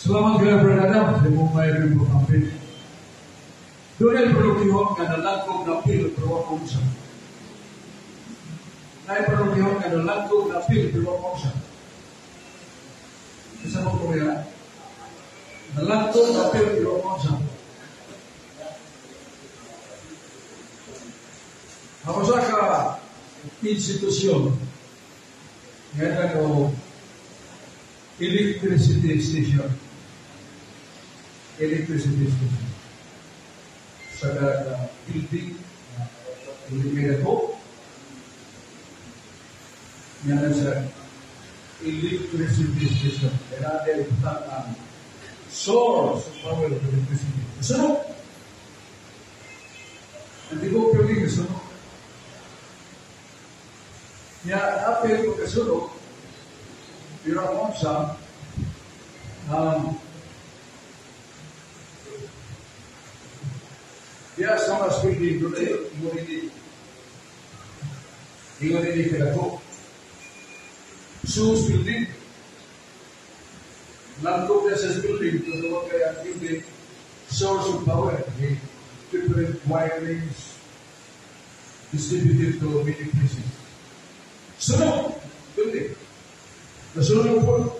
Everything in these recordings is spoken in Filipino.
Selamat gaya berdadam, saya mau mayroon po kampin. Doon ay produktihon ka na langkog na pil pero kumsa. Ay produktihon ka na langkog na pil pero kumsa. Isa mo po yan. Na langkog na pil pero kumsa. Ako sa ka institusyon ngayon o electricity station. Electricity station. Sa building, building po. Yan sa electricity station. Kaya natin iputang ang source of power of electricity. Sunod. Hindi ko pwede kasunod. Kaya apel ko kasunod, pero ako sa dia sama seperti dulu ini kelaku sus building lantuk desa building itu kalau kayak building source of power the different wirings distributed to many places. Sunod building nasunod po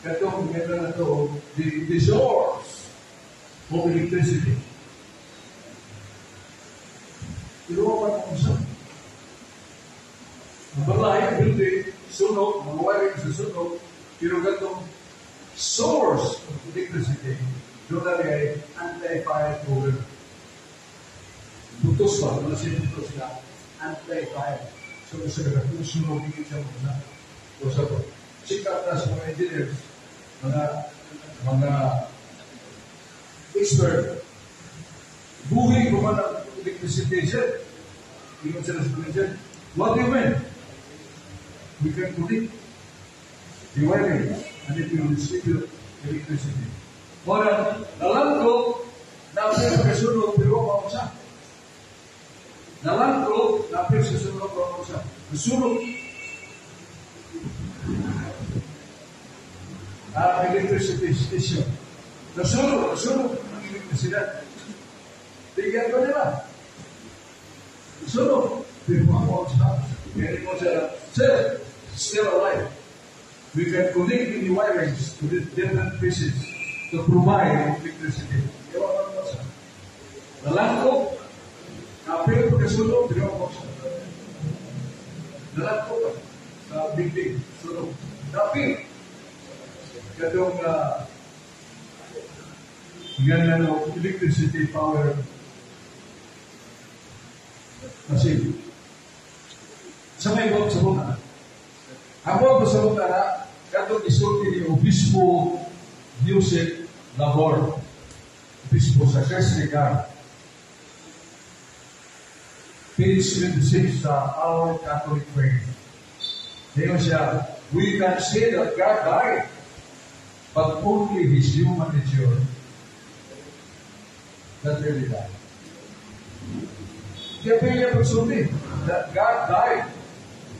katong meron na to the source of electricity. Pero apa kung sa ang balay, building, sunog, mga wiring sa sunog, pero gatong source of electricity, doon na ay anti-fire program. Putos pa, wala sinutos sila, anti-fire. So, sa kung sunog, higit siya muna. O sa po, sikat na sa mga engineers, mga expert, buhay ko man ang electricity set. Ingat sila sa dyan. What do you mean? We can connect the wiring and it will distribute electricity. Orang dalam grup napir kesuruh biro bangsa. Dalam grup napir kesuruh bangsa. Kesuruh electricity station. Kesuruh electricity. Tiga ko nila. So, before still alive, we can connect the wirings to the different pieces to provide electricity. Dalam ko, kapil pagkasulong, biro ko siya. Dalam ko, sa building, sulong. Tapi, katong ganyan electricity power kasi sa may ibang sa muna habang sa muna na katong isulti ni Obispo Music Labor Obispo sa Kesrigar page 26 sa Our Catholic Faith. Ngayon siya, we can say that God died but only His human nature that really died. Kaya pinili pagsulti that God died,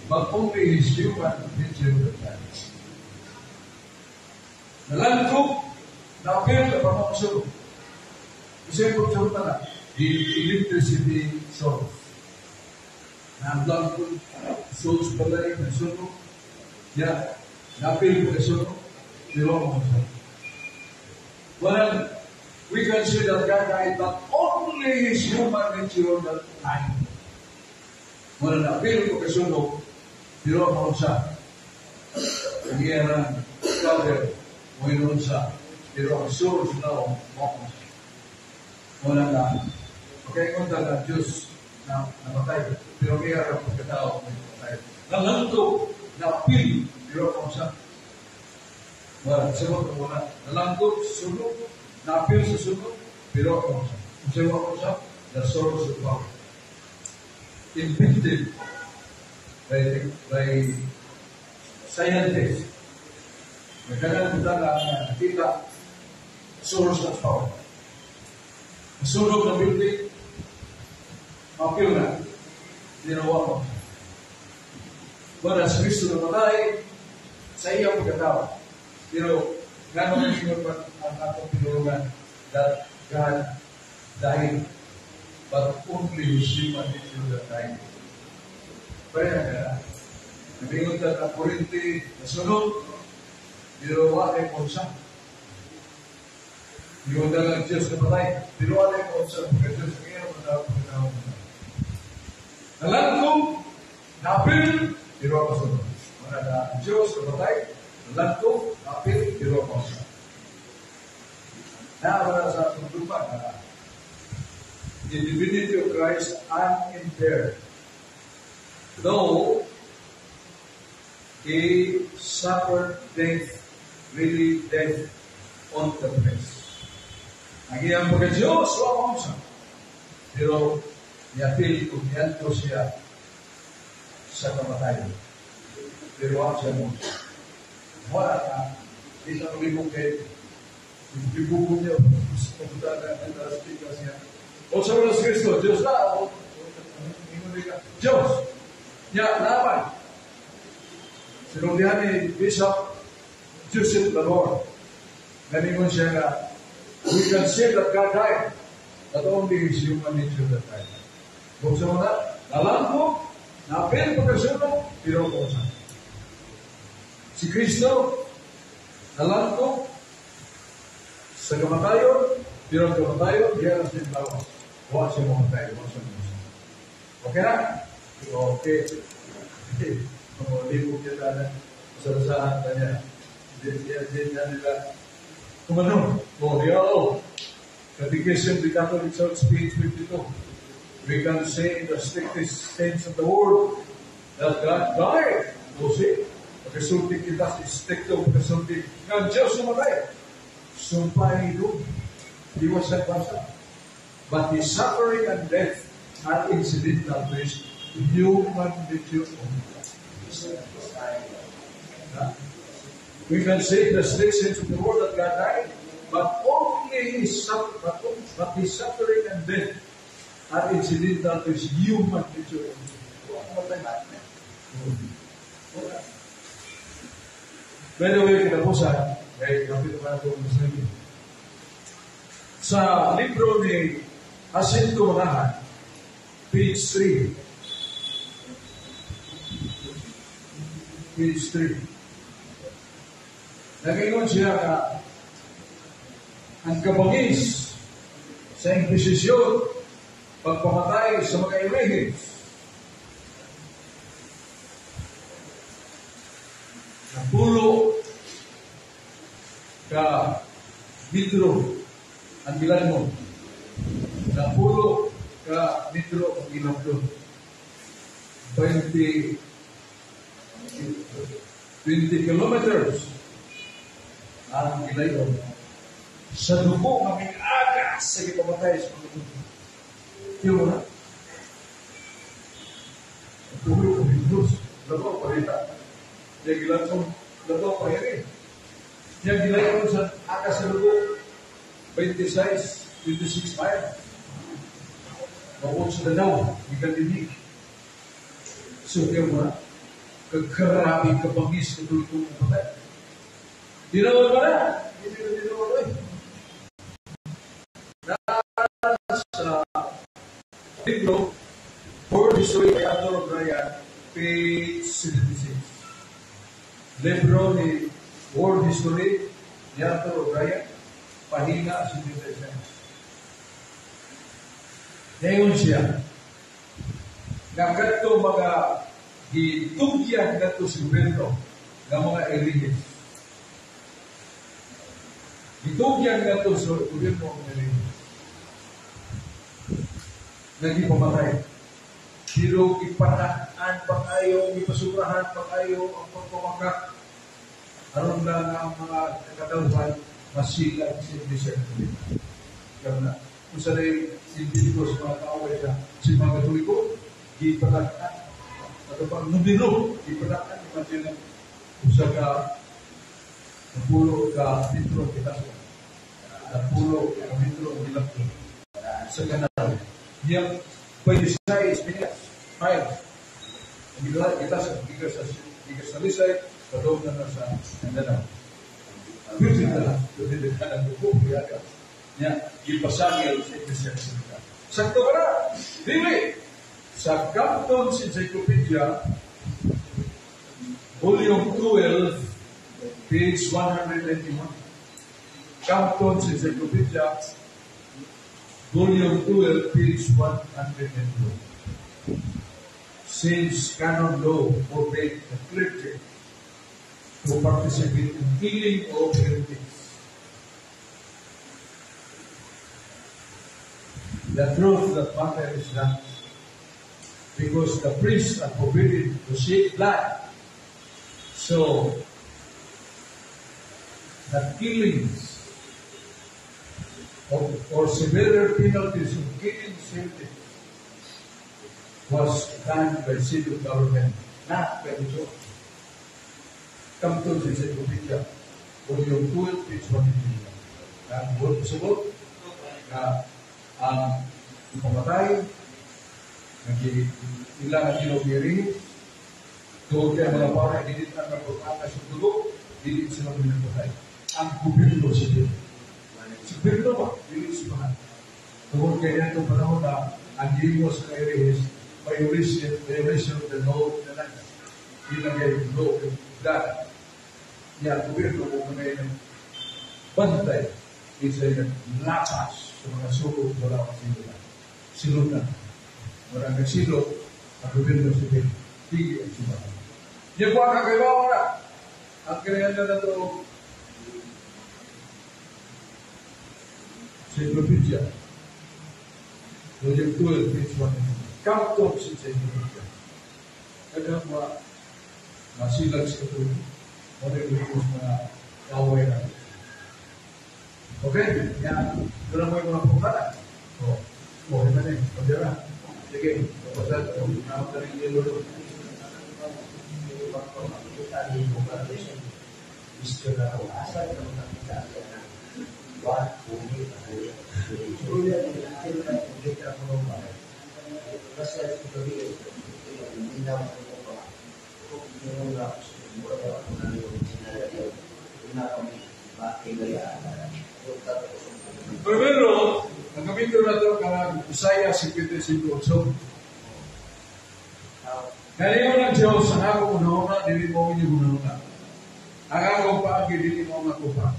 but only His human nature that died. Nalantok, na-appear na pamangsulong. Kasi yung pagsulong na the electricity source. Na-appear source pala yung nasulong. Yeah, na-appear ko nasulong. Pero pamangsulong. Walang we can say that God died, but only His human nature that died. Mula na apil ko kasunog, pero ako sa nangyayarang cover mo yun sa pero ang source na ako sa mula na pagkakunta na Diyos na namatay, pero mayroon ang pagkatao na namatay. Nalanto na apil, pero ako sa wala, sabot ko muna. Nalanto, sunog, na-appear sa sunog, pero ako sa the source of power. Invented by scientists. Nagkaroon po na nakita source of power. Masunog na building, mapil na, ginawa mo. Wala sa Kristo na matay, sa iyang pagkatao. Pero, gano'n ang sinunod ang atong pinulungan that God died, but only His human nature that died. Kaya nga, nabingon ka na kurinti, nasunod, ginawa ay konsa. Yung dalang Diyos na patay, pero wala yung konsa, pagka Diyos na kaya pagkatao mo. Nalang ko, napil, pero ako sunod. Mga na Diyos na patay, nalang ko, napil, pero ako sunod. Naawala sa atong lupa na the divinity of Christ unimpaired. Though He suffered death, really death on the cross. Ang iyang pagka-Diyos, wala siya. Pero, niapil kung niyanto siya sa kamatayan. Pero wala siya mo. Wala ka. Di siya lumibog kayo. Ibubog niya. Pupunta na ang speaker siya. O sa mga Kristo, Diyos na. Diyos. Niya, naman. Sinundihan ni Bishop Joseph Lalor. Naningon siya na we can say that God died, but only His human nature that died. Kung sa mga, alam ko, napil pagkasunod, pero kung sa. Si Kristo, alam ko, sa kamatayon, pero ang kamatayon, diyan ang sinalawa. Huwag siya mamatay, huwag siya mamatay. Okay na? Okay. Okay. Libog niya na, masalasahan na niya. Din na nila. Kung ano, Catechism of the Catholic Church, page 52. We can say in the strictest sense of the word that God died. O see, pagkasulti kita, stricto pagkasulti. Nga Diyos sumatay. Sumpay doon. He was that person. But His suffering and death are incidental to His human nature. We can say in the strict sense of the word that God died, but only His suffering and death are incidental to His human nature. By the way, kinapusan, kaya kapit naman ito sa libro ni Jacinto Manahan, page 3. Page 3. Nag-ingon siya na ang kabangis sa Inquisisyon, pagpamatay sa mga iregis, napulo ka metro ang ilan mo, napulo ka metro ang ilan mo, 20 kilometers ang ilayon sa dugo kaming agas sa ipamatay sa mga dugo. Yung mo na? Ang dugo kaming Diyos. Lato, parita. Yung ilan mo, lato, pahiri. Yung ilayon sa agas sa dugo, 26 miles. Mabot sa danaw, ikan-dinig. So, yung mo na? Kagkarami kabangis na dugo ng patay. Di naman ba na? Hindi naman ba na? Sa libro, World History by Arthur O'Brien, page 76. Libro ni World History ni Arthur O'Brien, pahina 76. Ngayon siya, nagkato mga gitugyan na ito si gobyerno ng mga elites. Gitugyan na ito sa gobyerno ng elites. Naging pamatay. Pero ipanahan pa kayo, ipasurahan pa kayo ang pagpamagak. Aron lang ang mga katauhan masilang sa Iglesia Katolika. Karena kung sa rin individual sa mga tao ay si mga Katoliko, ipanahan. At pag numero, ipanahan naman sila kung sa ka napulo ka litro kita. pulo kilometro ang ilapto sa kanal. Yang pagisay is miles. Kita sa Lisay, sa loob na sa Mindanao. Beauty na lang, beauty na lang, niya, ipasagil sa Iglesia Católica. Sakto ka na? Dili! Sa Canton Encyclopedia, Volume 12, page 191. Canton Encyclopedia, Volume 12, page 192. Since canon law forbade the clergy to participate in healing of heretics, the truth that matter is that because the priests are forbidden to shed blood, so the killings or severe penalties of killing heretics was done by civil government, not by the church. Come to the Encyclopedia, Volume 12, page 1. Ang buwan pasabot na ang ipamatay, ilang kinobiri, doon kaya mga para, hindi ang napagkata sa dugo, hindi sila minapatay. Ang gobyerno siya. Si gobyerno ba? Hindi siya. Doon kaya itong panahon na ang gingo sa kairis, violation of the law of the land. Ilagay yung law of God. Yan, gobyerno kung may bantay, isa yung lakas sa mga sulog wala ang silunan. Silunan. Marang nagsilog, ang gobyerno siya, tigil ang silunan. Yan po ang kakaibawa na. Ang kinayan na ito, sa Encyclopedia, Volume 12, page 1. Canton Encyclopedia. Kaya masilag sa ito, mariligos na kaway na. Okay? Yan. Doon mo yung mga pungkala. Okay na rin. Pagdira. Sige. Kapasal. Nakap na rin yung lolo. Gusto na ako. Asal na nakita na. Buwan, bumi, Julia, kita mo ba? Kasi ito rin, hindi na ako ba? Kung hindi na ako, mura ako na yung sinalayo. Hindi na kami, makikaya. Primero, ang gamitin na ito karang Isaiah 55:8. Ngayon ng Diyos, ang ako unahuna, dili mo inyong unahuna. Ang akong paagi, dili mo makupa.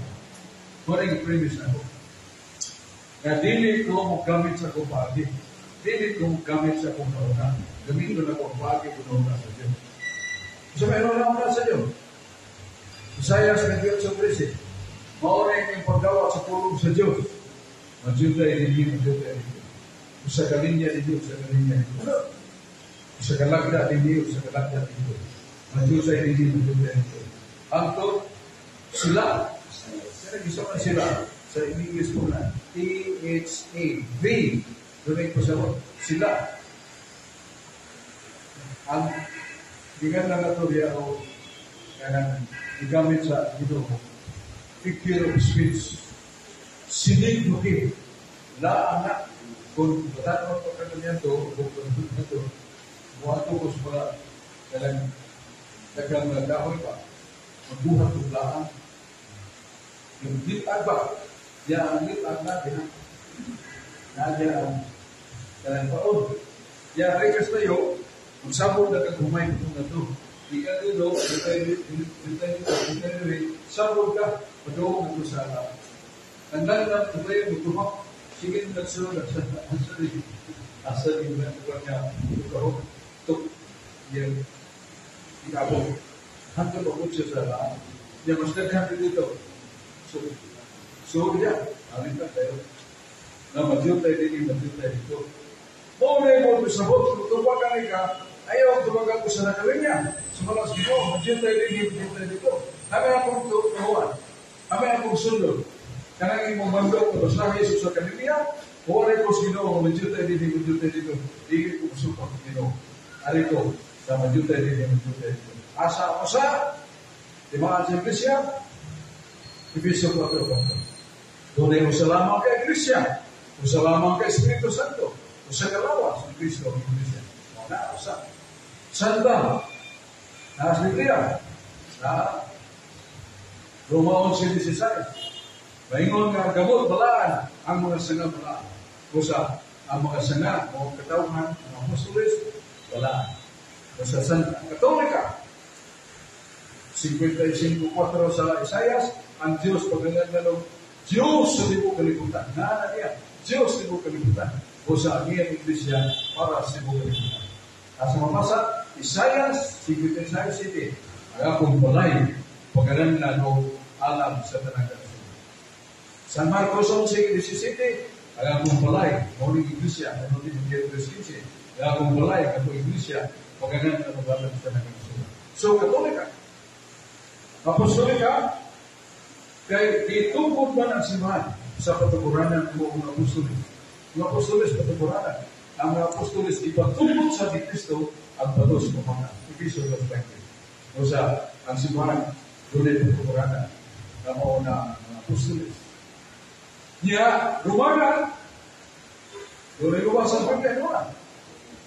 Kung ang premise na ako. Na dili ko magamit sa akong paagi. Dili ko magamit sa akong unahuna. Gamitin na akong paagi, unahuna sa Diyos. So, mayroon na una sa Diyos. Isaiah 58:13. Maorin yung paggawa sa pulong sa Diyos. Majuda ini, majuda ini. Sa kalinya ini, sa kalinya ini. Sa kalagda ini, sa kalagda ini. Majuda ini, majuda ini. Ang sila. Kaya isa man sila. Sa English po na. T-H-A-V. Doon po sa sila. Ang bigan na ito diya o kaya igamit sa ito figure of speech. Sinig mo kayo. Anak. Kung bataan mo pa kanyan ito, kung na ito, buhat ko sa mga dagang dahoy pa. Magbuhat ko laan. Yung litag ba? Yan ang litag natin. Nadya ang dalang paon. Yan, rekas tayo, magsabog na kagumay ko na ito. Di ka dito, sabog ka, padoong na ito sa tandaan na ito tayo, magtumak. Sige, nagsunod sa asal yung natuwa niya, tukahok, tuk, yung ikabog. Hanggang pagod siya sa laan. Yan, mas nagkakit dito. So, yan, alin na tayo. Na madyot tayo din, madyot tayo dito. Muna mo ito sa bot, kung tuwagan ka, ayaw tuwagan ko sa nakaling niya. Sumalas ko, madyot tayo din, madyot tayo dito. Kami akong tuwagan. Kami akong sundod. Kanang imong mandok ko sa Jesus sa kanila, ore ko sino madyot tayo din, madyot tayo dito. Dili ko supang sino. Ari ko, sa madyot tayo din, madyot tayo dito. Asa, di ba sa Iglesia? Efesyo 4:4. Tunay mo sa lamang kay Iglesia, o sa lamang kay Espiritu Santo, o sa kalawas ng Kristo ang Iglesia. Na, sa Santa, na sa Biblia, na Roma 11:16. Maingon nga gamot balaan ang mga sanga balaan. Kusa ang mga sanga o katawhan ng apostoles balaan. Kusa Santa Katolika 55:4 sa Isaias, ang Diyos pagkagandanog Diyos sa libong kalibutan. Na niya, Diyos sa libong kalibutan. Kusa ang iyang Iglesia para sa libong kalibutan. At sa mabasa, Isaias 55:7, ang akong balay pagkagandanog alam sa tanang kasunod. San Marcos 11:17, ang akong balay, mauling Iglesia, ang mauling Iglesia, ang akong balay, ang akong Iglesia, pagkagandanog alam sa tanang kasunod. So, Katolika, Apostolika, kay itungkod man ang simbahan sa patuguranan ng mga apostoles. Mga apostoles patuguranan. Ang mga apostoles ipatungkod sa Kristo ang patos ng mga Episode of 20. O sa ang simbahan, doon patuguranan ng mga apostoles. Niya, Romana, doon ay luwas ang pagkakuan.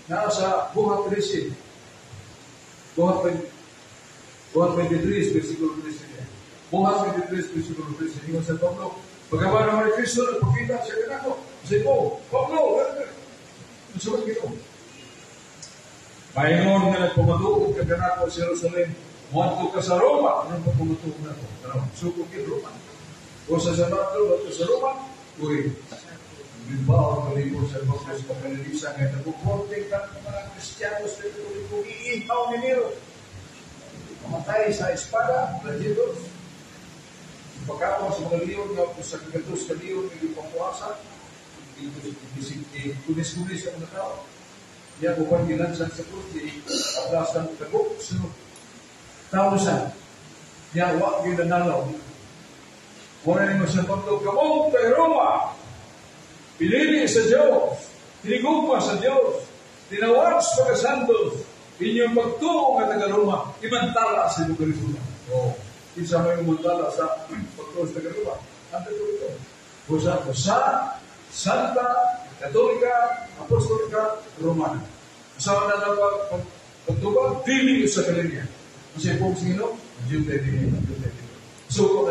Nasa buhat 13. Buhat 23, versikulo 13. Buhat 23, versikulo 13. Ingon sa Pablo, pagkawa naman ni Kristo, nagpakita siya kanako. Kasi po, Pablo, sumat gito. Maingon na nagpamatuog ka kanako sa Jerusalem, muadto ka sa Roma, anong pagpamatuog na ito? Suko kay Roma. O sa Sabato, bato sa Roma, uy, Bilbao, kalibor sa Baptist, pagkalilisan, ngayon nagpupunting ka ng mga Kristiyanos na ito, iihaw ni Nero. Mamatay sa espada, Brazilos. Pagkakon sa mga liyon, sa kagados ka liyon, may pangkuasa, kunis-kunis ang mga tao. Yan, upang gilansan sa krus, aplasan ng tagok, sunod. Tausan. Yan, wak ginanalaw. Wala naman sa pagdog, kamong kay Roma, pinili sa Diyos, tinigugma sa Diyos, tinawas pagkasantos, inyong pagtuong at taga-Roma, imantala sa inyong kalisunan. O, isa may umantala sa pagtuong sa taga-Roma. Ang ito. Kusa, Santa, Katolika, Apostolika, Romana. Kasama na lang pagtuong, dili sa kalinya. Kasi po, sino? Diyo tayo dili. So,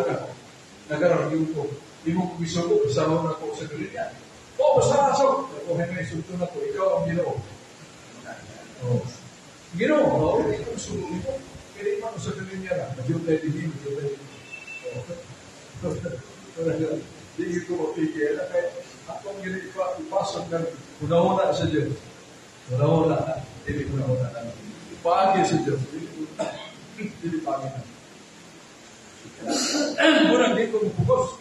nagkaroon yung po. Di mo gusto ko, kasama na ko sa kalinya. O, basta so. O, henay, sunto na ko. Ikaw ang ginoo. O, Ginoo, hindi ko suluhin mo. Kaya naman sa kalinya na. Diyo tayo dili. Hindi ko mapigil. Kaya akong ipasok ng una-una sa Diyos. Una-una. Hindi una-una. Paagi sa Diyos. Hindi paagi na. Muna, hindi ko mapugos.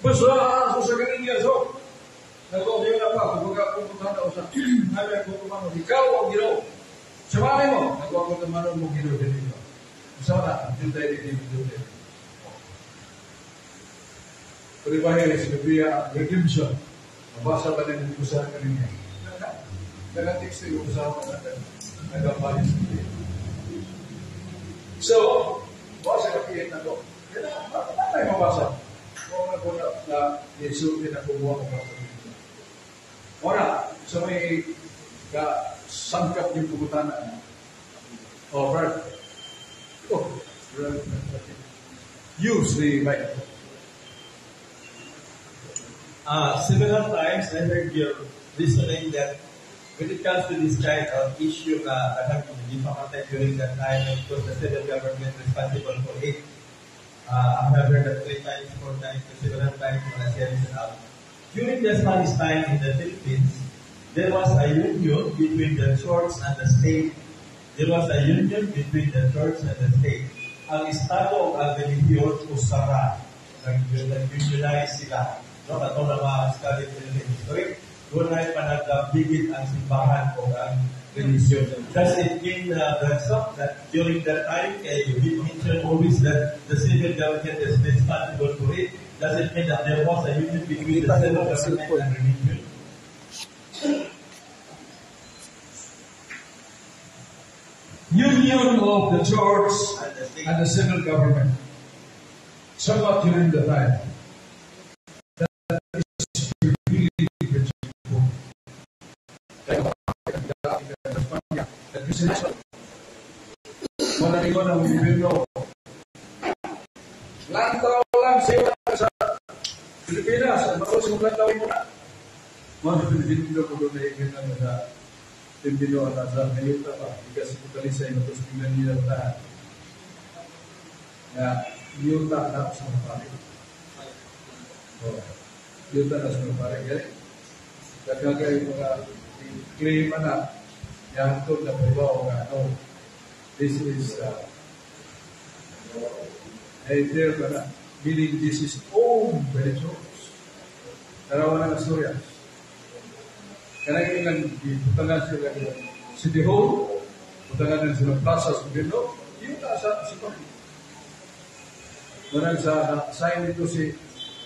Basta ako sa kaninya. So, nag-okay na pa. Kung pumunta na ako sa namin ko kumano, ikaw ang Ginoo. Sa mami mo, nag-ako naman mo Ginoo dito. Sa na, dito tayo dito. Pagkakahiri sa Biblia, redemption. Mabasa ba na yung usahan kanina? Nag-text yung usahan natin. Nag-apalin sa Biblia. So, basa kapihin na ito. Bakit tayo mabasa? Kung ako na Yesu, pinakuha ko sa Biblia. Ora, sa may sangkap yung pagkutanan. Brad. Use the Bible. Several times I heard you listening that when it comes to this kind of issue that have been impacted during that time, and of course the civil government responsible for it. I have heard that 3 times, 4 times, several times when I said it out. During the Spanish time in the Philippines, there was a union between the church and the state. There was a union between the church and the state. Ang estado ang religion usara. Nag-unionize sila. No, ito na mga study in history, doon ay panagabigit ang simbahan o ang religion. Does it mean that during that time, we mentioned always that the civil government is responsible for it? Does it mean that there was a union between the civil government and religion? Union of the church and the civil government. Somewhat during the time. Wala ko ng gobyerno. Lantaw lang siya sa Pilipinas. Bakit sa mga tawin mo na? Mga Pilipino ko doon na ikin na sa Pilipino at sa Nayuta pa. Ikas italisay na tapos tingnan nila tahan. Na Nayuta na sa mga pari. Nayuta na sa mga pari. Kagagay mga claim na yan ito na pribaw nga this is there ka na meaning this is owned by the church. Tarawan na Asturias. Kaya ilang putangan sila City Hall, putangan sila Plaza sa Gobyerno, yun na sa Panginoon. Marang sa sign nito si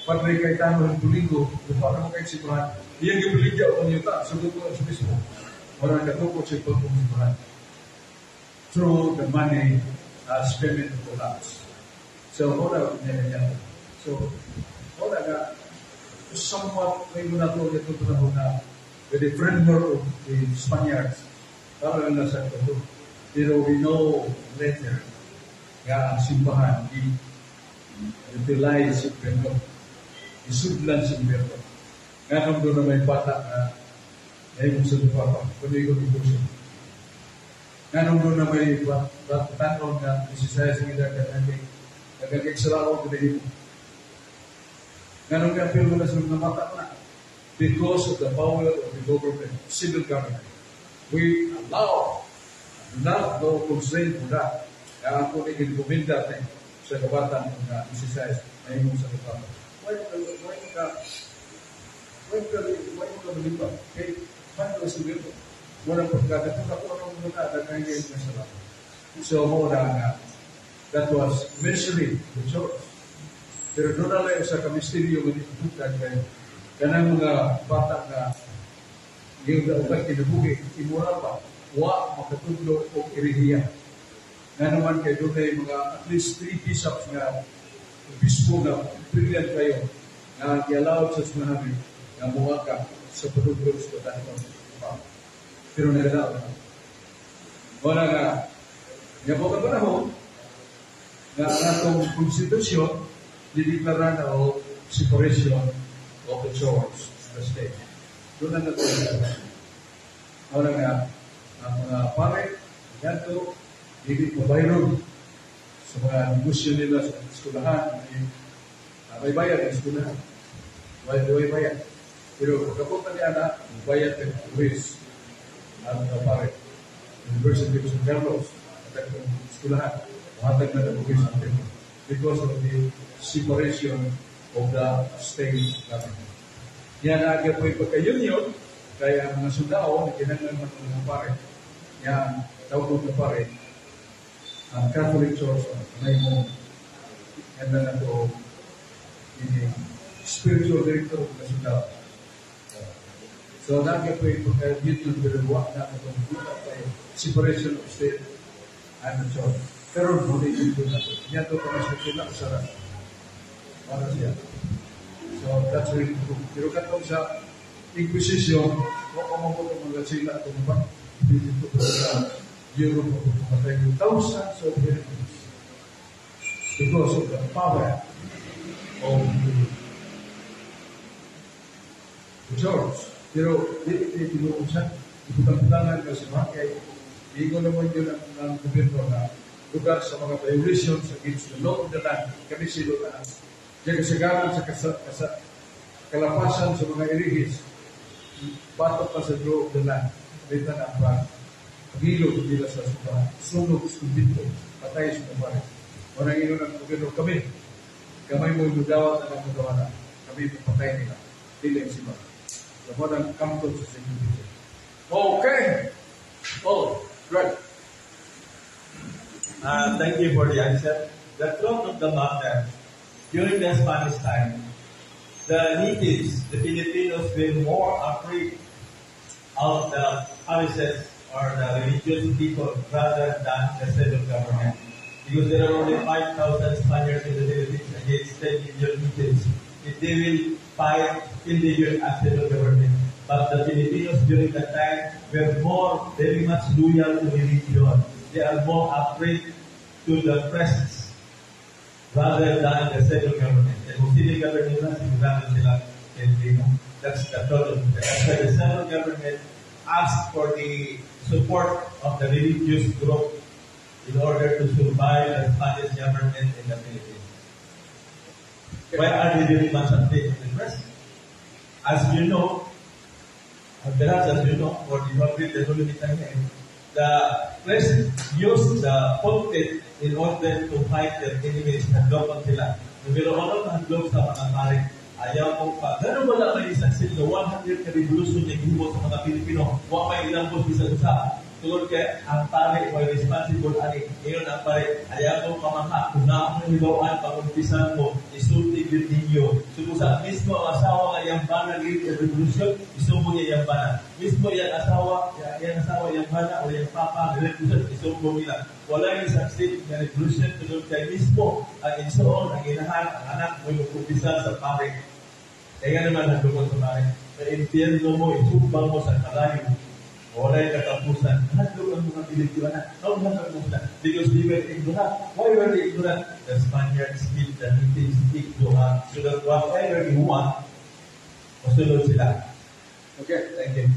Padre Cayetano ng Domingo, lupa na mo kayo si Tuhan. Iyang gibiligya o niyuta, sagot ko sa mismo. Marang katukot si Tuhan. Through the money spent in the lands. So, wala niya. So, wala ka somewhat may muna ito ito panahon na with the framework of the Spaniards. Para lang nasa ito. Pero we know later nga ang simbahan utilize yung framework. Isudlan sa gobyerno. Nga nung doon na may bata na ngayon sa Papa, panigon-igon. Nga nung doon na may tanong na isisaya sa gila ka namin, nagkakiksalao ko na ito. Nga nung kapil mo na sa mga mata na, because of the power of the government, civil government, we allow, not no constraint for that. Kaya ako naging-gominda sa kabatan na isisaya na ito sa Papa. Why ka malibang? Okay, paano ka sabihin ko? Walang pagkakata. Kung ako anong muna, nagkakayin na sa lahat. So, nga, that was mentioning the church. Pero doon na lang sa kamisteryo ng itutukan kayo. Kanang mga bata na yung dapat kinabuhi, imura pa, makatudlo o irihiya. Nga naman kayo doon ay mga at least 3 bishops nga bispo na brilliant kayo na i-allow sa namin na buha ka sa patutulog sa tanong. Pero nagalaw na. Wala nga, nga po ka panahon, na atong konstitusyon, dideklara na o separation of the church, the state. Doon na natin. Wala nga, ang mga pare, yan to, hindi mabayron sa mga negosyo nila sa eskulahan. May bayad ang eskulahan. May bayad. Pero pagkapunta niya na, bayad ng buwis ang pare. University of San Carlos, at ang eskulahan, mahatag na ng buwis ang tempo. Because of the separation of the state government. Yan agad po yung pagka-union, kaya ang mga sundao, kinangan ng mga pare, yan, tawag na pare, ang Catholic Church, may mo, yan na ito, spiritual director ng sundao. So, agad po yung pagka-union, binuwa na itong separation of state and the church. Pero muli ito na ito. Yan ito pa sila kasara. Para siya. So, that's really true. Pero katong sa Inquisition, huwag mga sila itong ba? Dito po sa Europe, matay yung thousands of heretics because of the power of the church. Pero, dito tinuusan, iputang-putangan kasi makay, hindi ko naman yun ang gobyerno na lugar sa mga violations against the law of the land, kami silo na diyan kasagaran sa kalapasan sa mga irigis, batok pa sa law of the land, dito na ang pag-ilo nila sa sunog, sumbito, patay sa kumari. Walang ino ng gobyerno kami, kamay mo idudawat na magawa na, kami patay nila, dilim sila. So, walang kamtod sa sinubito. Okay! Oh, right. Thank you for the answer. The truth of the matter, during the Spanish time, the natives, the Filipinos, were more afraid of the parishes or the religious people rather than the federal government. Because there are only 5,000 Spaniards in the Philippines against 10 million natives. If they will fight illegal and federal government, But the Filipinos during that time were very much loyal to religion. They are more afraid to the presence rather than the civil government. And kung civil government na, sigurado sila Filipino. That's the total. That's why the civil government asked for the support of the religious group in order to survive the Spanish government in the Philippines. Why are they very much afraid of the press? As you know, perhaps as you know, or you have read the Holy Testament, the press used the pulpit in order to fight their enemies. Handlokan sila. Pero ano ang handlok sa mga pare? Ayaw ko pa. Gano'n wala may isaksin sa 100 na revolution na gihimo sa mga Pilipino. Huwag may ilambos isa-isa. Tulad kaya, ang pare may responsible ani. Ngayon ang pare, ayaw ko pamaka. Kung na akong hilawan, pag-umpisan mo, isulti din ninyo. Subusa, mismo ang asawa ng yambana ng revolution, isumbo niya yambana. Mismo yung asawa yambana o yung papa ng revolution, isumbo nila. Wala yung saksi ng revolution, tulad kaya mismo ang insoon, ang inahan, ang anak mo yung umpisan sa pare. Kaya naman ang lukot sa pare. Sa impyerno mo, isumbang mo sa kalayo. Wala yung katapusan. Handlo ang mga Pilipino na. How katapusan? Because they were ignorant. Why were they ignorant? The Spaniards did the things speak to her so that whatever they want, masunod sila. Okay. Thank you.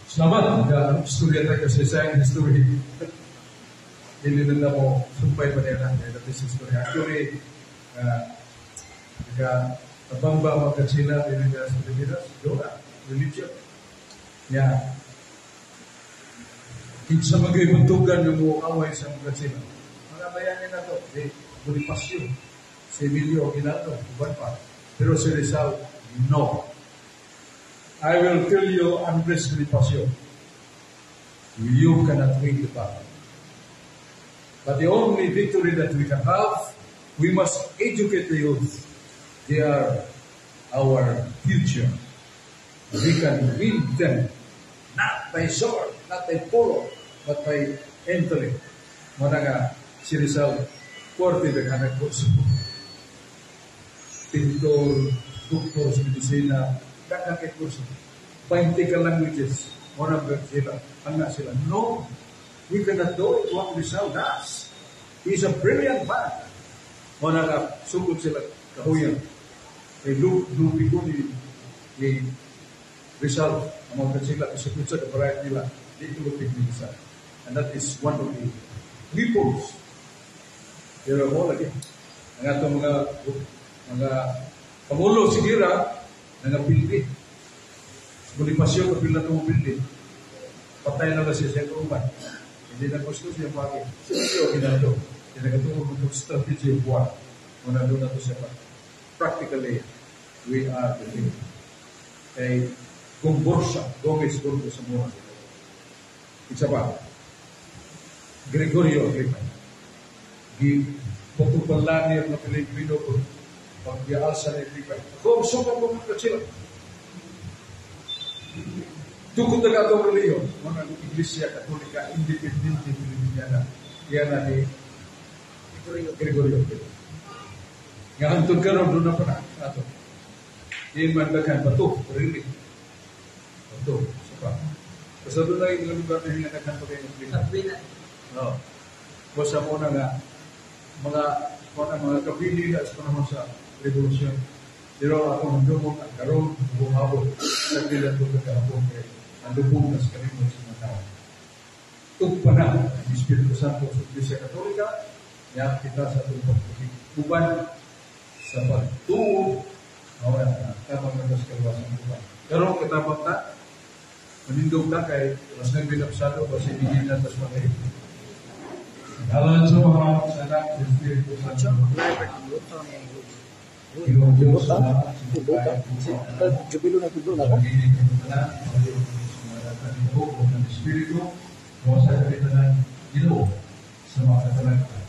Salamat. Istorya tayo kasi sa history. Hindi na mo sumpay pa nila ng this history. Actually, nabamba magkasila din nila sa Pilipinas. Doon religion. Yeah. Kinsa magibuntugan yung muaway sa mga sila. Mga bayanin na ito, Bonifacio, si Emilio Aguinaldo, iban pa. Pero si Rizal, no. I will tell you, Andres Bonifacio, you cannot win the battle. But the only victory that we can have, we must educate the youth. They are our future. We can win them, not by sword, not by polo, but by entering. Muna nga, si Rizal, 40 na kanag kurso. Pintor, doktor sa medisina, kakakit kurso. 20 ka languages, muna ba sila, hanga sila. No, we cannot do it what Rizal does. He is a brilliant man. Muna nga, sugod sila, kahuyan. Kay lupi ko ni Rizal, ang mga sila, isugod sa kabarayat nila, dito lupi ni Rizal. And that is one of the weapons. Pero mo lagi. Ang atong mga pamulo sigira nga pildi. Bonifacio ko pila tong pildi. Patay na siya sa uban. Hindi na gusto siya pagi. Siya ginado. Kinagatuo mo ng strategy of war. Muna doon na to siya pa. Practically, we are the king. Kay kung borsa, Gomez Gordo sa mura. Isa pa. Gregorio Agripa. Pagkupalanir na Pilipino ko pag-ialsa na Agripa. Kung sumang mga sila. Tukod na katong reliyon, mga Iglesia Katolika, Independente Pilipiniana, yan na ni Gregorio Agripa. Nga hantun ka rin, doon na pa na. Ato. Yan mandagan, bato, rinig. Bato, sapa. Kasi doon na yung lugar na hinanagan pa kayo ng Pilipina. No. Basta muna nga, mga kabili na sa panahon sa revolusyon. Pero ako nandumong ang karoon, buhabot, sa bilang doon na kahapon kay nandumong na sa kalimot sa mga tao. Tugpa na ang Espiritu Santo sa Iglesia Katolika, niya kita sa itong pagkukuban sa pagtuo, na tapang na sa kaluwasan kuban. Pero katabang na, manindog na kay mas nagbinapsado o sa ibigin na tas mga dalam semua sanak Espiritu Santo. Jubilo na tudo na. Espiritu, mo sa kapitanan ilo sa mga katalagta.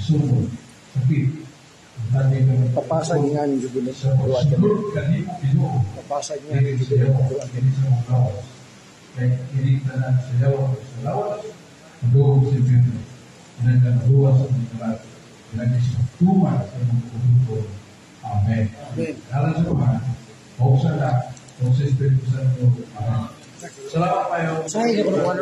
Sumod, sakit. Papasag nga ng jubilo sa pagsunod kanino ilo. Papasag nga ng jubilo sa kaya kinitanan sa yawa sa lawas. Doon si Pedro, nagkaruwas ng kalat, nag-isatuman sa mga kututo. Amen. Alam sa mga, buksan na, Kung sa Espiritu Santo. Salamat kayo. Saya niya kung ano